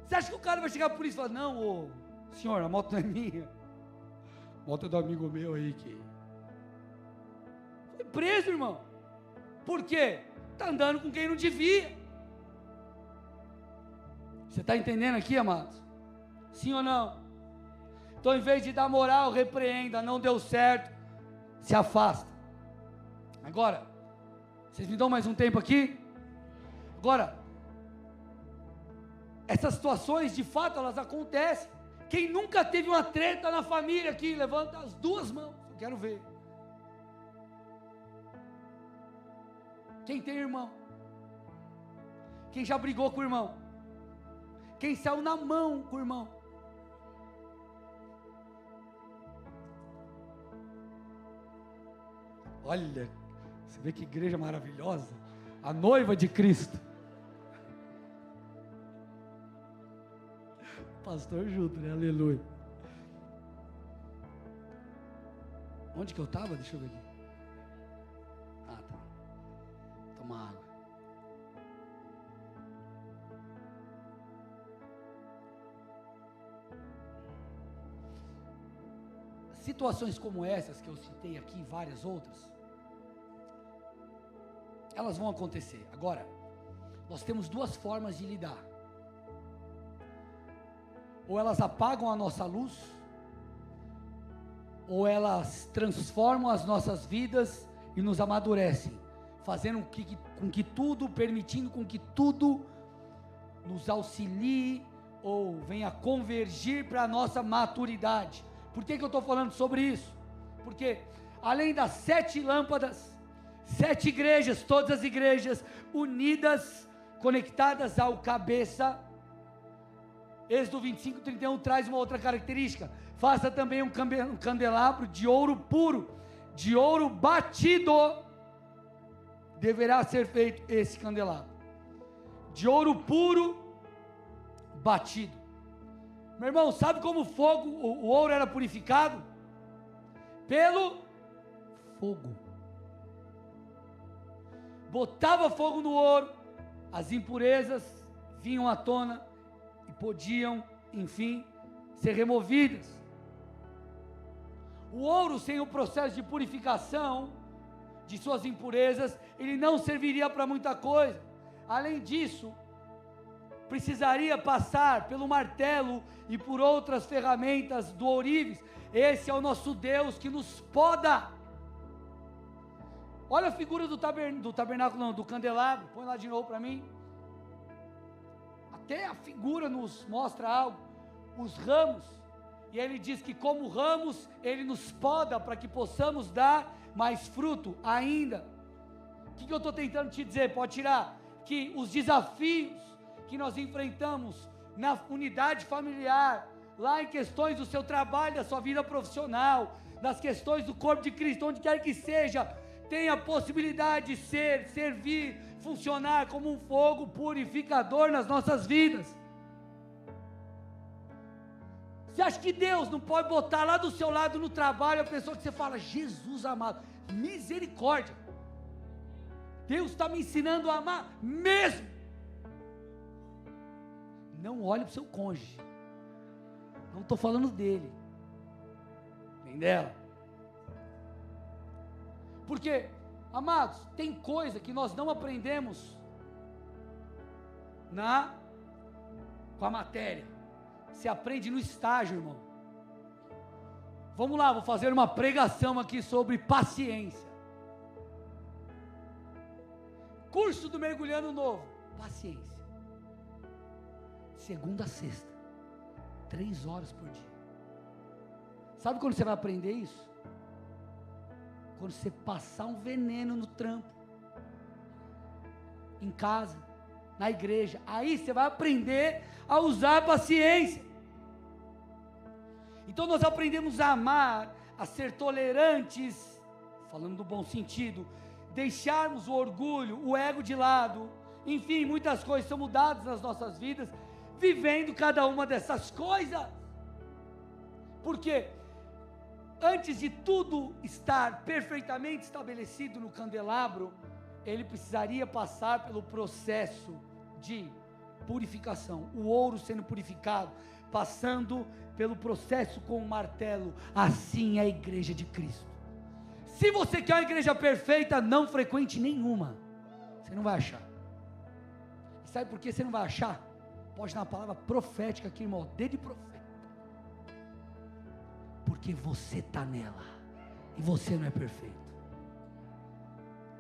você acha que o cara vai chegar à polícia e falar, não, ô, senhor, a moto não é minha. A moto é do amigo meu aí que... Foi preso, irmão. Por quê? Está andando com quem não devia. Você está entendendo aqui, amados? Sim ou não? Então, em vez de dar moral, repreenda, não deu certo, se afasta. Agora, vocês me dão mais um tempo aqui? Agora, essas situações, de fato, elas acontecem. Quem nunca teve uma treta na família aqui, levanta as duas mãos, eu quero ver. Quem tem irmão? Quem já brigou com o irmão? Quem saiu na mão com o irmão? Olha, você vê que igreja maravilhosa. A noiva de Cristo. Pastor junto, né? Aleluia. Onde que eu estava? Deixa eu ver aqui. Ah, tá. Toma água. Situações como essas que eu citei aqui, várias outras, elas vão acontecer. Agora, nós temos duas formas de lidar. Ou elas apagam a nossa luz, ou elas transformam as nossas vidas e nos amadurecem, fazendo com que tudo, permitindo com que tudo nos auxilie ou venha convergir para a nossa maturidade. Por que eu estou falando sobre isso? Porque além das 7 lâmpadas, 7 igrejas, todas as igrejas unidas, conectadas ao cabeça, Êxodo 25:31 traz uma outra característica. Faça também um candelabro de ouro puro, de ouro batido, deverá ser feito esse candelabro, de ouro puro, batido. Meu irmão, sabe como o ouro era purificado? Pelo fogo. Botava fogo no ouro, as impurezas vinham à tona e podiam, enfim, ser removidas. O ouro, sem o processo de purificação de suas impurezas, ele não serviria para muita coisa. Além disso, precisaria passar pelo martelo e por outras ferramentas do ourives. Esse é o nosso Deus que nos poda. Olha a figura do tabernáculo, não, do candelabro. Põe lá de novo para mim. Até a figura nos mostra algo. Os ramos, e ele diz que como ramos, ele nos poda para que possamos dar mais fruto ainda. O que eu estou tentando te dizer? Pode tirar. Que os desafios que nós enfrentamos na unidade familiar, lá em questões do seu trabalho, da sua vida profissional, nas questões do corpo de Cristo, onde quer que seja, tem a possibilidade de servir, funcionar como um fogo purificador nas nossas vidas. Você acha que Deus não pode botar lá do seu lado no trabalho a pessoa que você fala, Jesus amado, misericórdia, Deus está me ensinando a amar mesmo? Não olhe para o seu cônjuge, não estou falando dele, nem dela. Porque, amados, tem coisa que nós não aprendemos com a matéria, se aprende no estágio, irmão. Vamos lá, vou fazer uma pregação aqui sobre paciência. Curso do mergulhando novo, paciência. Segunda a sexta, 3 horas por dia. Sabe quando você vai aprender isso? Quando você passar um veneno no trampo, em casa, na igreja. Aí você vai aprender a usar a paciência. Então nós aprendemos a amar, a ser tolerantes, falando do bom sentido, deixarmos o orgulho, o ego de lado, enfim, muitas coisas são mudadas nas nossas vidas, vivendo cada uma dessas coisas. Porque antes de tudo estar perfeitamente estabelecido no candelabro, ele precisaria passar pelo processo de purificação, o ouro sendo purificado, passando pelo processo com o martelo. Assim é a igreja de Cristo. Se você quer uma igreja perfeita, não frequente nenhuma, você não vai achar. E sabe por que você não vai achar? Pode dar uma palavra profética aqui, irmão, dedo de profeta. Porque você está nela, e você não é perfeito.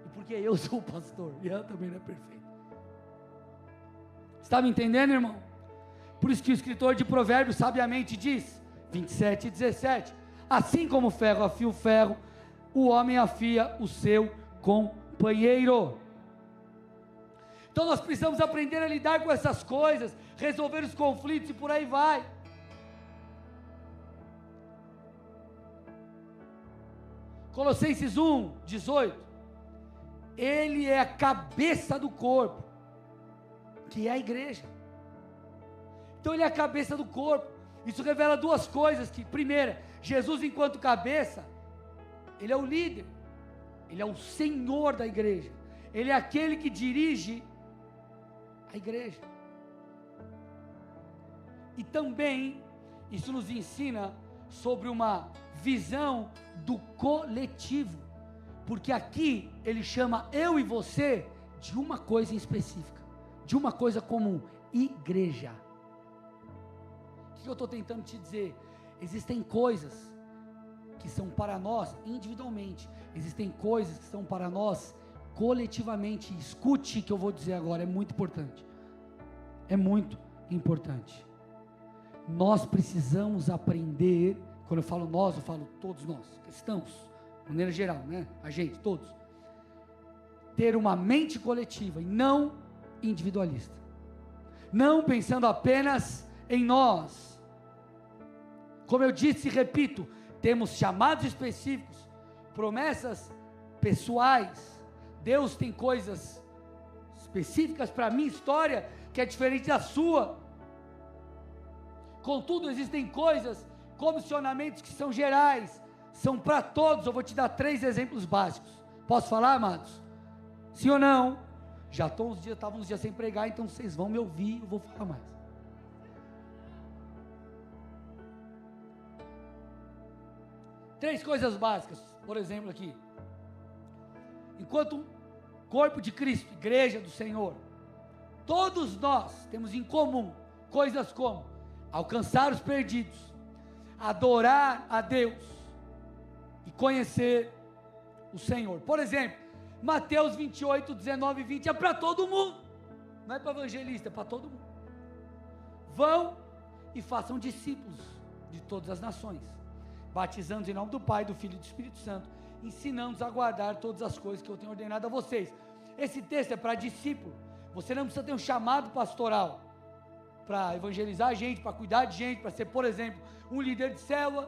E porque eu sou o pastor, e ela também não é perfeita. Está me entendendo, irmão? Por isso que o escritor de Provérbios sabiamente diz, 27 e 17, assim como o ferro afia o ferro, o homem afia o seu companheiro. Então nós precisamos aprender a lidar com essas coisas, resolver os conflitos e por aí vai. Colossenses 1, 18, ele é a cabeça do corpo, que é a igreja. Então ele é a cabeça do corpo. Isso revela duas coisas, que primeira, Jesus enquanto cabeça, ele é o líder, ele é o Senhor da igreja, ele é aquele que dirige a igreja. E também, isso nos ensina sobre uma visão do coletivo, porque aqui ele chama eu e você de uma coisa em específica, de uma coisa comum, igreja. O que eu estou tentando te dizer? Existem coisas que são para nós individualmente, existem coisas que são para nós coletivamente. Escute o que eu vou dizer agora, é muito importante, é muito importante. Nós precisamos aprender, quando eu falo nós, eu falo todos nós, cristãos, de maneira geral, né? A gente, todos, ter uma mente coletiva e não individualista, não pensando apenas em nós. Como eu disse e repito, temos chamados específicos, promessas pessoais. Deus tem coisas específicas para a minha história, que é diferente da sua. Contudo, existem coisas, comissionamentos que são gerais, são para todos. Eu vou te dar 3 exemplos básicos. Posso falar, amados? Sim ou não? Já estou uns dias, estava uns dias sem pregar, então vocês vão me ouvir, eu vou falar mais. Três coisas básicas, por exemplo aqui. Enquanto corpo de Cristo, igreja do Senhor, todos nós temos em comum coisas como alcançar os perdidos, adorar a Deus e conhecer o Senhor. Por exemplo, Mateus 28, 19 e 20 é para todo mundo, não é para evangelista, é para todo mundo. Vão e façam discípulos de todas as nações, batizando-os em nome do Pai, do Filho e do Espírito Santo, ensinando-os a guardar todas as coisas que eu tenho ordenado a vocês. Esse texto é para discípulo. Você não precisa ter um chamado pastoral para evangelizar a gente, para cuidar de gente, para ser, por exemplo, um líder de célula.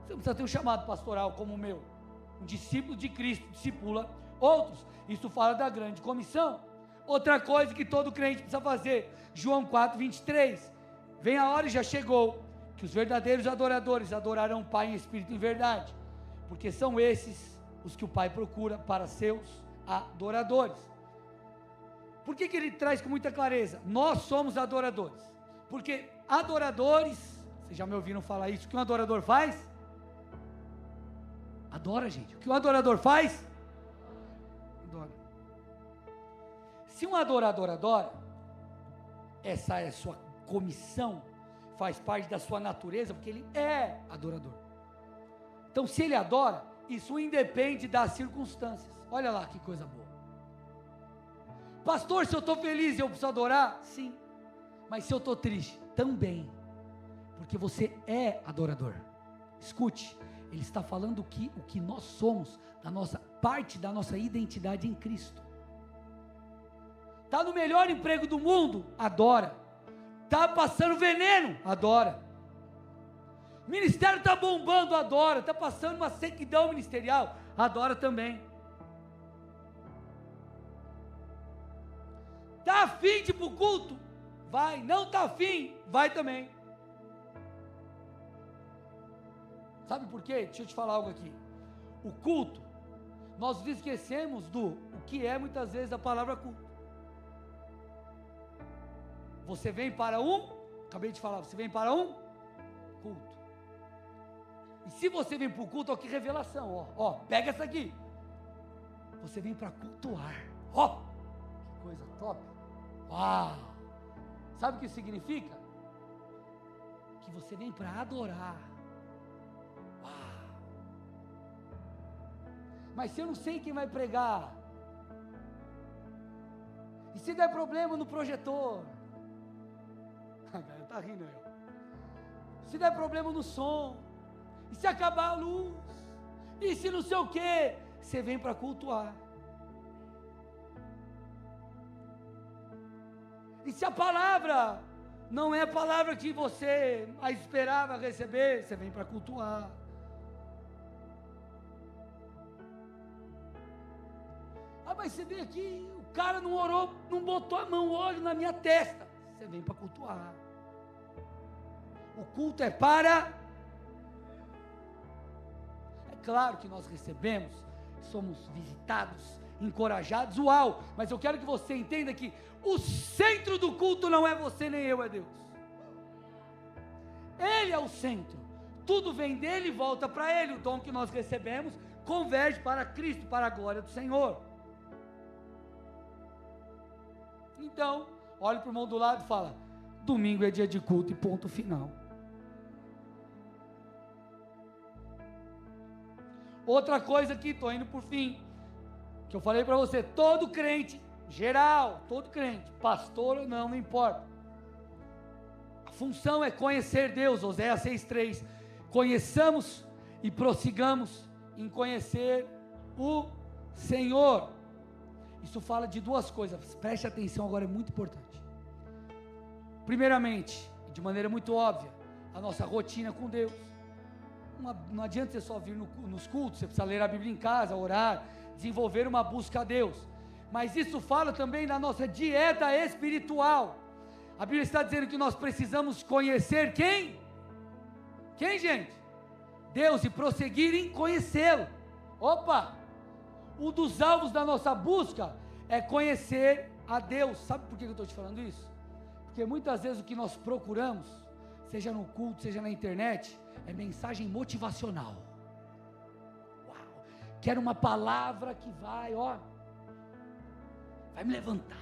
Você não precisa ter um chamado pastoral como o meu. Um discípulo de Cristo discipula outros. Isso fala da grande comissão. Outra coisa que todo crente precisa fazer, João 4, 23, vem a hora e já chegou, que os verdadeiros adoradores adorarão o Pai em espírito e em verdade, porque são esses os que o Pai procura para seus adoradores. Por que ele traz com muita clareza? Nós somos adoradores, porque adoradores, vocês já me ouviram falar isso, o que um adorador faz? Adora, gente. O que um adorador faz? Adora. Se um adorador adora, essa é a sua comissão, faz parte da sua natureza, porque ele é adorador. Então, se ele adora, isso independe das circunstâncias. Olha lá que coisa boa. Pastor, se eu estou feliz, eu preciso adorar? Sim. Mas se eu estou triste, também. Porque você é adorador. Escute, ele está falando o que nós somos, da nossa parte da nossa identidade em Cristo. Está no melhor emprego do mundo? Adora. Está passando veneno? Adora. Ministério está bombando? Adora. Está passando uma sequidão ministerial? Adora também. Está afim de ir para o culto? Vai. Não está afim? Vai também. Sabe por quê? Deixa eu te falar algo aqui. O culto, nós esquecemos o que é muitas vezes a palavra culto. Você vem para acabei de falar, você vem para culto. E se você vem para o culto, ó, que revelação, ó, pega essa aqui. Você vem para cultuar, ó, que coisa top. Uau! Sabe o que isso significa? Que você vem para adorar. Uau! Mas se eu não sei quem vai pregar, e se der problema no projetor, a galera está rindo aí. Se der problema no som, e se acabar a luz, e se não sei o que, você vem para cultuar. E se a palavra não é a palavra que você esperava receber, você vem para cultuar. Ah, mas você vem aqui, o cara não orou, não botou a mão, o óleo na minha testa. Você vem para cultuar. O culto é para... É claro que nós recebemos, somos visitados, encorajados, uau, mas eu quero que você entenda que o centro do culto não é você nem eu, é Deus. Ele é o centro, tudo vem dele e volta para ele. O dom que nós recebemos converge para Cristo, para a glória do Senhor. Então, olha para o irmão do lado e fala: domingo é dia de culto e ponto final. Outra coisa aqui, estou indo por fim, que eu falei para você, todo crente, geral, todo crente, pastor ou não, não importa, a função é conhecer Deus. Oséias 6,3, conheçamos e prossigamos em conhecer o Senhor. Isso fala de duas coisas, preste atenção agora, é muito importante. Primeiramente, de maneira muito óbvia, a nossa rotina com Deus. Não adianta você só vir nos cultos, você precisa ler a Bíblia em casa, orar, desenvolver uma busca a Deus. Mas isso fala também da nossa dieta espiritual. A Bíblia está dizendo que nós precisamos conhecer quem? Quem, gente? Deus, e prosseguir em conhecê-lo. Opa! Um dos alvos da nossa busca é conhecer a Deus. Sabe por que eu estou te falando isso? Porque muitas vezes o que nós procuramos, seja no culto, seja na internet, é mensagem motivacional. Uau! Quero uma palavra que vai me levantar.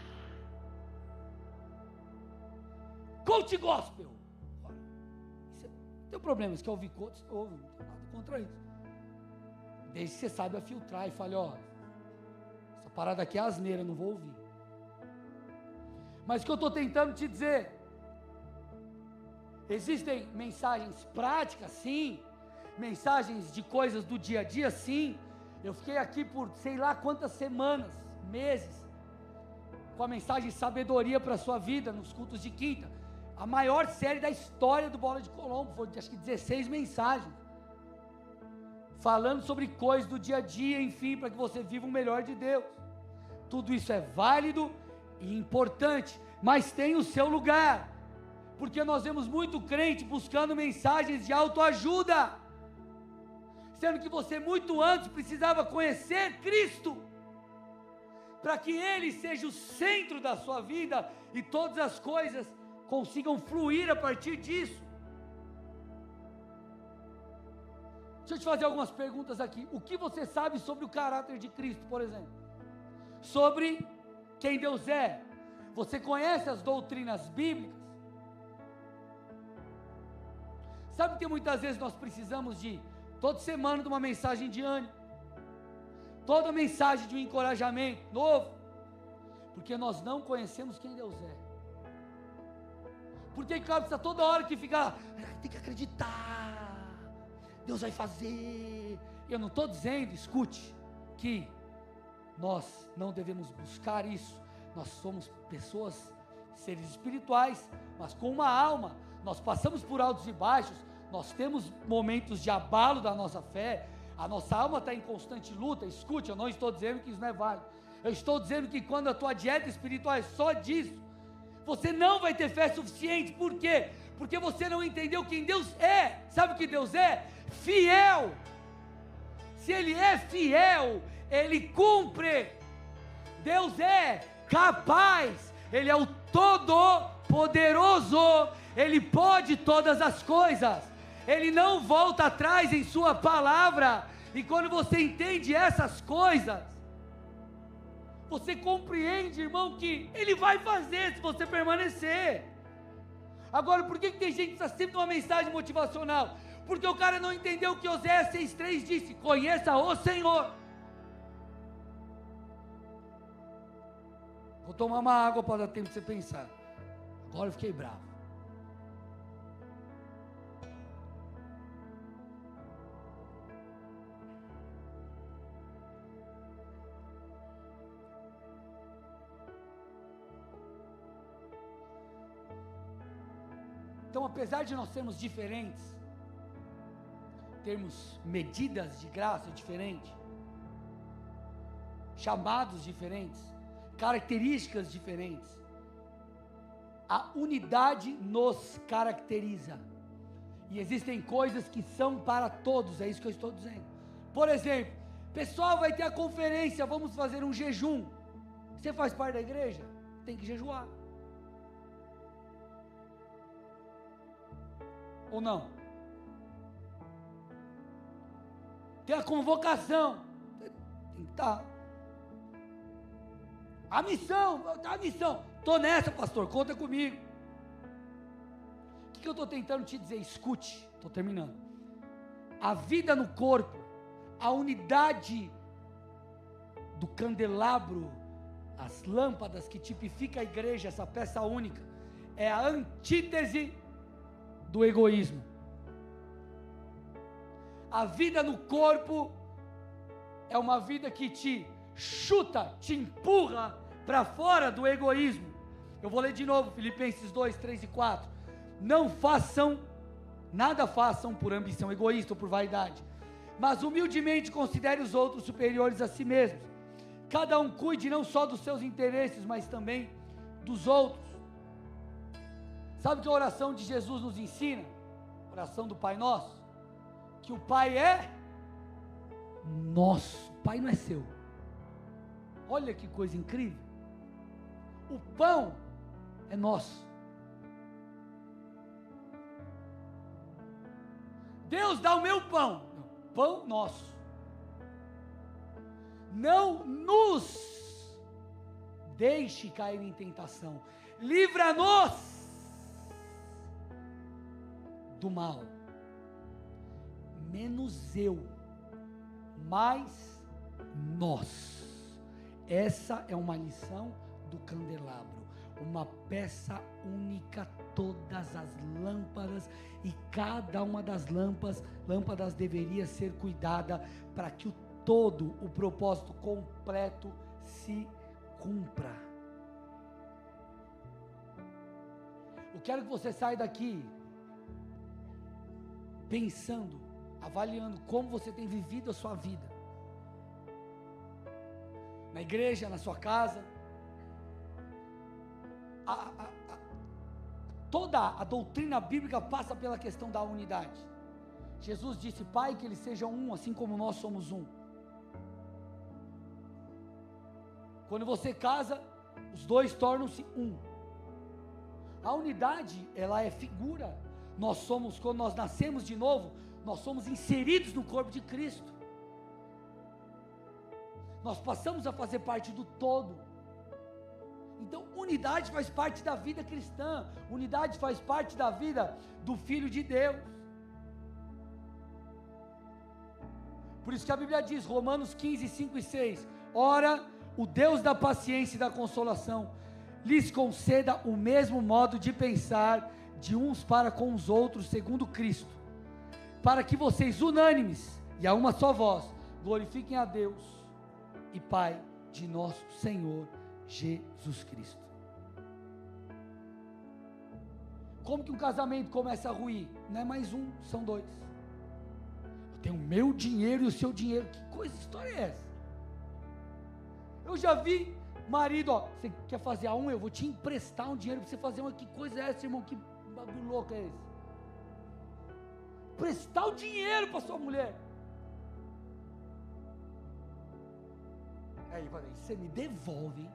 Coach gospel. Isso não tem problema, se quer ouvir coach, você ouve, não tem nada contra isso. Desde que você saiba filtrar e fale, essa parada aqui é asneira, não vou ouvir. Mas o que eu estou tentando te dizer, existem mensagens práticas, sim, mensagens de coisas do dia a dia, sim. Eu fiquei aqui por sei lá quantas semanas, meses, com a mensagem sabedoria para a sua vida, nos cultos de quinta, a maior série da história do Bola de Colombo, foi acho que 16 mensagens, falando sobre coisas do dia a dia, enfim, para que você viva o melhor de Deus. Tudo isso é válido e importante, mas tem o seu lugar, porque nós vemos muito crente buscando mensagens de autoajuda, sendo que você muito antes precisava conhecer Cristo, para que Ele seja o centro da sua vida, e todas as coisas consigam fluir a partir disso. Deixa eu te fazer algumas perguntas aqui. O que você sabe sobre o caráter de Cristo, por exemplo? Sobre quem Deus é? Você conhece as doutrinas bíblicas? Sabe que muitas vezes nós precisamos toda semana de uma mensagem de ânimo, toda mensagem de um encorajamento novo, porque nós não conhecemos quem Deus é. Porque o cara precisa toda hora que ficar, tem que acreditar, Deus vai fazer. Eu não estou dizendo, escute, que nós não devemos buscar isso, Nós somos pessoas, seres espirituais, mas com uma alma. Nós passamos por altos e baixos, nós temos momentos de abalo da nossa fé, a nossa alma está em constante luta. Escute, eu não estou dizendo que isso não é válido, eu estou dizendo que quando a tua dieta espiritual é só disso, você não vai ter fé suficiente. Por quê? Porque você não entendeu quem Deus é. Sabe o que Deus é? Fiel. Se Ele é fiel, Ele cumpre. Deus é capaz, Ele é o Todo-Poderoso, Ele pode todas as coisas, Ele não volta atrás em sua palavra. E quando você entende essas coisas, você compreende, irmão, que Ele vai fazer se você permanecer. Agora, por que tem gente que está sempre numa mensagem motivacional? Porque o cara não entendeu o que Oséias 6,3 disse: conheça o Senhor. Vou tomar uma água para dar tempo de você pensar. Agora eu fiquei bravo. Então, apesar de nós sermos diferentes, termos medidas de graça diferentes, chamados diferentes, características diferentes, a unidade nos caracteriza. E existem coisas que são para todos, é isso que eu estou dizendo. Por exemplo, pessoal, vai ter a conferência, vamos fazer um jejum. Você faz parte da igreja? Tem que jejuar. Ou não? Tem a convocação, tem que estar. A missão, estou nessa, pastor, conta comigo. O que eu estou tentando te dizer? Escute, estou terminando. A vida no corpo, a unidade do candelabro, as lâmpadas que tipifica a igreja, essa peça única, é a antítese do egoísmo. A vida no corpo é uma vida que te chuta, te empurra para fora do egoísmo. Eu vou ler de novo Filipenses 2, 3 e 4. Nada façam por ambição egoísta ou por vaidade, mas humildemente considere os outros superiores a si mesmos. Cada um cuide não só dos seus interesses, mas também dos outros. Sabe que a oração de Jesus nos ensina? A oração do Pai Nosso, que o Pai é nosso, o Pai não é seu. Olha que coisa incrível. O pão é nosso. Deus dá o meu pão, pão nosso. Não nos deixe cair em tentação, livra-nos do mal. Menos eu, mais nós. Essa é uma lição do candelabro, uma peça única, todas as lâmpadas, e cada uma das lâmpadas deveria ser cuidada para que o todo, o propósito completo se cumpra. Eu quero que você saia daqui pensando, avaliando como você tem vivido a sua vida, na igreja, na sua casa. Toda a doutrina bíblica passa pela questão da unidade. Jesus disse: Pai, que eles sejam um, assim como nós somos um. Quando você casa, os dois tornam-se um. A unidade, ela é figura. Nós somos, quando nós nascemos de novo, nós somos inseridos no corpo de Cristo. Nós passamos a fazer parte do todo. Então, unidade faz parte da vida cristã. Unidade faz parte da vida do Filho de Deus. Por isso que a Bíblia diz, Romanos 15, 5 e 6, ora, o Deus da paciência e da consolação lhes conceda o mesmo modo de pensar de uns para com os outros, segundo Cristo, para que vocês, unânimes e a uma só voz, glorifiquem a Deus e Pai de nosso Senhor Jesus Cristo. Como que um casamento começa a ruir? Não é mais um, são dois. Eu tenho o meu dinheiro e o seu dinheiro. Que coisa, história é essa? Eu já vi marido, ó, você quer fazer a unha? Eu vou te emprestar um dinheiro para você fazer uma. Que coisa é essa, irmão? Que bagulho louco é esse? Prestar o dinheiro para sua mulher. Aí, você me devolve, hein?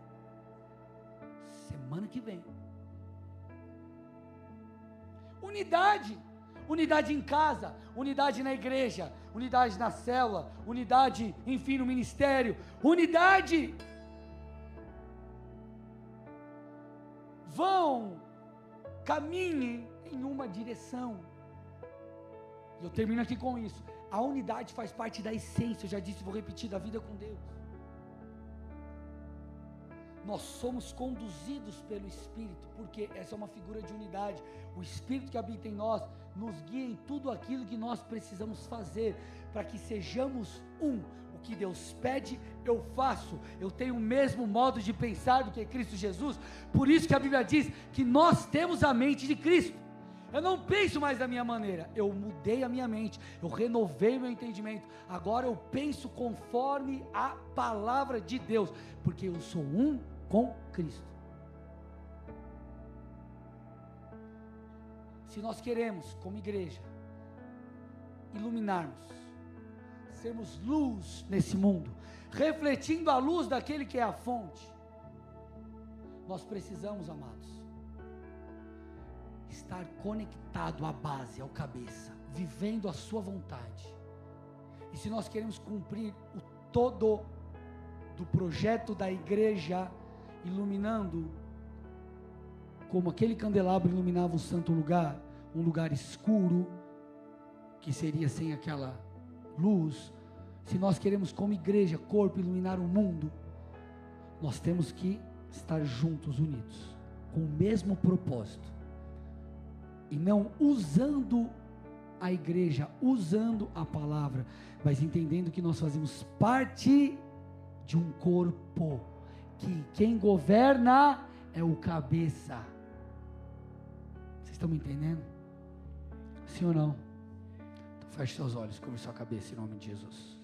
Semana que vem. Unidade em casa, unidade na igreja, unidade na célula, unidade, enfim, no ministério, unidade. Caminhem em uma direção. E eu termino aqui com isso. A unidade faz parte da essência, eu já disse, vou repetir, da vida com Deus. Nós somos conduzidos pelo Espírito, porque essa é uma figura de unidade. O Espírito que habita em nós nos guia em tudo aquilo que nós precisamos fazer, para que sejamos um. O que Deus pede, eu faço. Eu tenho o mesmo modo de pensar do que Cristo Jesus. Por isso que a Bíblia diz que nós temos a mente de Cristo. Eu não penso mais da minha maneira, eu mudei a minha mente, eu renovei meu entendimento. Agora eu penso conforme a palavra de Deus, porque eu sou um com Cristo. Se nós queremos, como igreja, iluminarmos, sermos luz nesse mundo, refletindo a luz daquele que é a fonte, nós precisamos, amados, estar conectado à base, ao cabeça, vivendo a sua vontade. E se nós queremos cumprir o todo do projeto da igreja, iluminando como aquele candelabro iluminava o santo lugar, um lugar escuro, que seria sem aquela luz. Se nós queremos como igreja, corpo, iluminar o mundo, nós temos que estar juntos, unidos, com o mesmo propósito, e não usando a igreja, usando a palavra, mas entendendo que nós fazemos parte de um corpo, que quem governa é o cabeça. Vocês estão me entendendo? Sim ou não? Então feche seus olhos, curve sua cabeça em nome de Jesus.